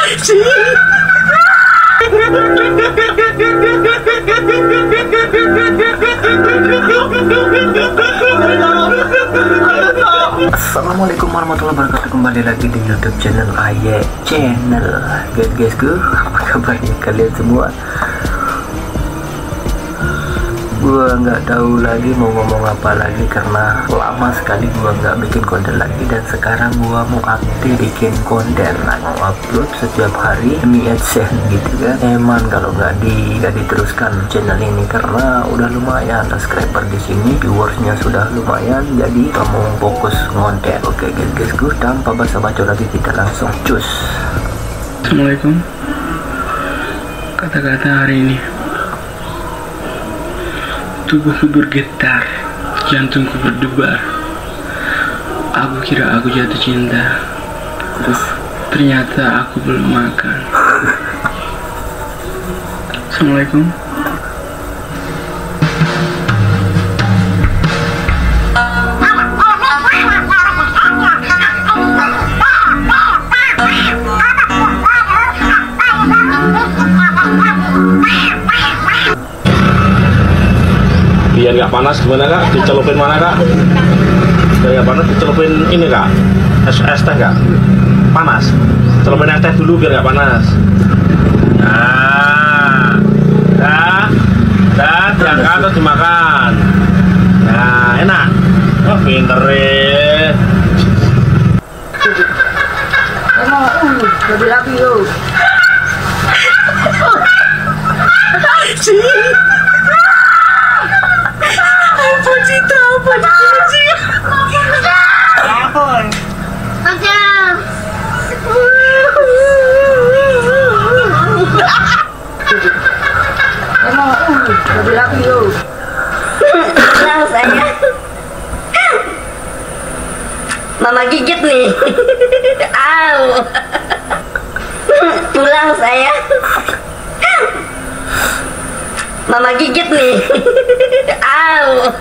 Assalamualaikum warahmatullahi wabarakatuh. Kembali lagi di YouTube channel Aye Channel. Guysku, apa kabarnya kalian semua? Gua nggak tahu lagi mau ngomong apa lagi karena lama sekali gua nggak bikin konten lagi, dan sekarang gua mau aktif bikin konten, mau upload setiap hari demi AdSense gitu kan. Emang kalau nggak diteruskan channel ini karena udah lumayan subscriber di sini, viewersnya sudah lumayan, jadi kamu fokus konten. Oke guysku, tanpa basa-basi lagi kita langsung cus. Assalamualaikum. Kata-kata hari ini: tubuhku bergetar, jantungku berdebar. Aku kira aku jatuh cinta, ternyata aku belum makan. Assalamualaikum. Biar nggak panas gimana kak? Dicelupin mana kak? Biar nggak panas dicelupin ini kak? Es teh kak? Panas? Celupin es teh dulu biar nggak panas. Nah, diangkat terus dimakan. Nah, enak. Wah, pinter ya. Jadi lagi yuk. Pulang saya. Mama gigit nih. Au. Pulang saya. Mama gigit nih. Au.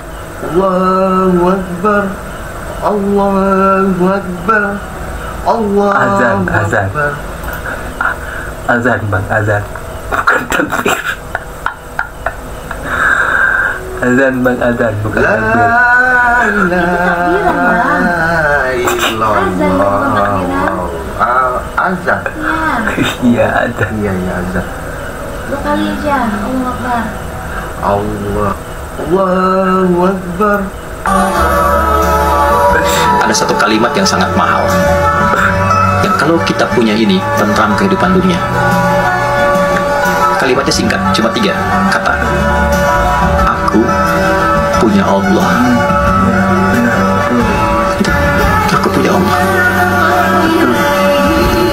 Allahu Akbar. Allahu Akbar. Allahu Akbar. Azan bang, azan, bukan takbir. Azan bang, azan, bukan takbir. La ilaha illallah. Azan. Iya, azan. Iya, azan. 2 kali aja. Allahu Akbar. Allahu Akbar. Ada satu kalimat yang sangat mahal, yang kalau kita punya ini tentram kehidupan dunia. Kalimatnya singkat, cuma 3 kata. Aku punya Allah. Aku punya Allah.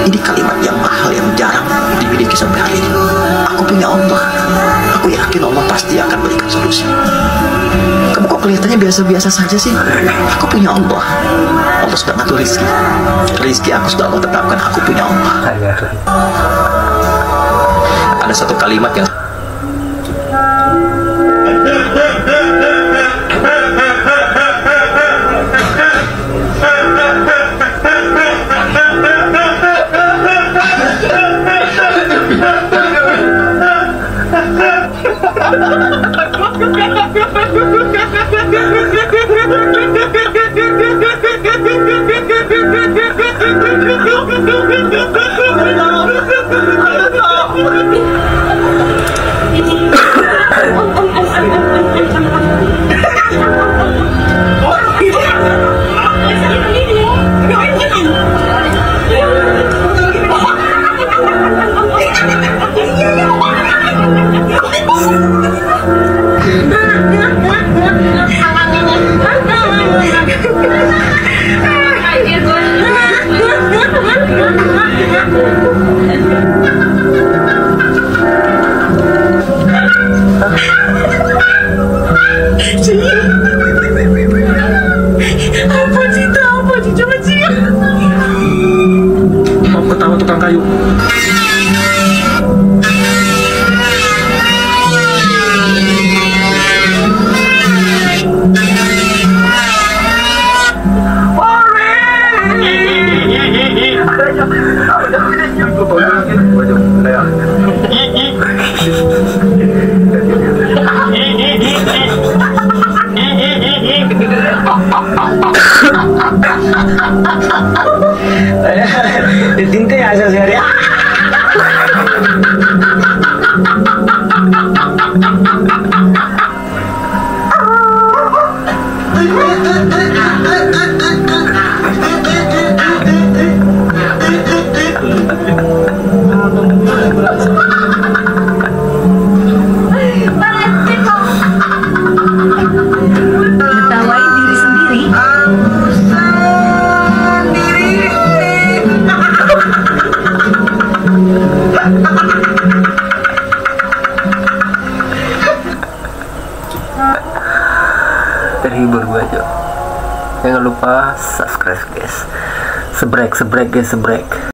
Ini kalimat yang mahal, yang jarang dimiliki sampai hari ini. Aku punya Allah. Aku yakin Allah pasti akan berikan solusi. Kamu kok kelihatannya biasa-biasa saja sih? Aku punya Allah. Allah sudah ngatur rizki. Rizki aku sudah Allah tetapkan. Aku punya Allah. Ada satu kalimat yang Ketawa tukang kayu. Tinte asal sehari. Ketawain diri sendiri. Terhibur gue aja. Jangan lupa subscribe guys. Sebrek guys, sebrek.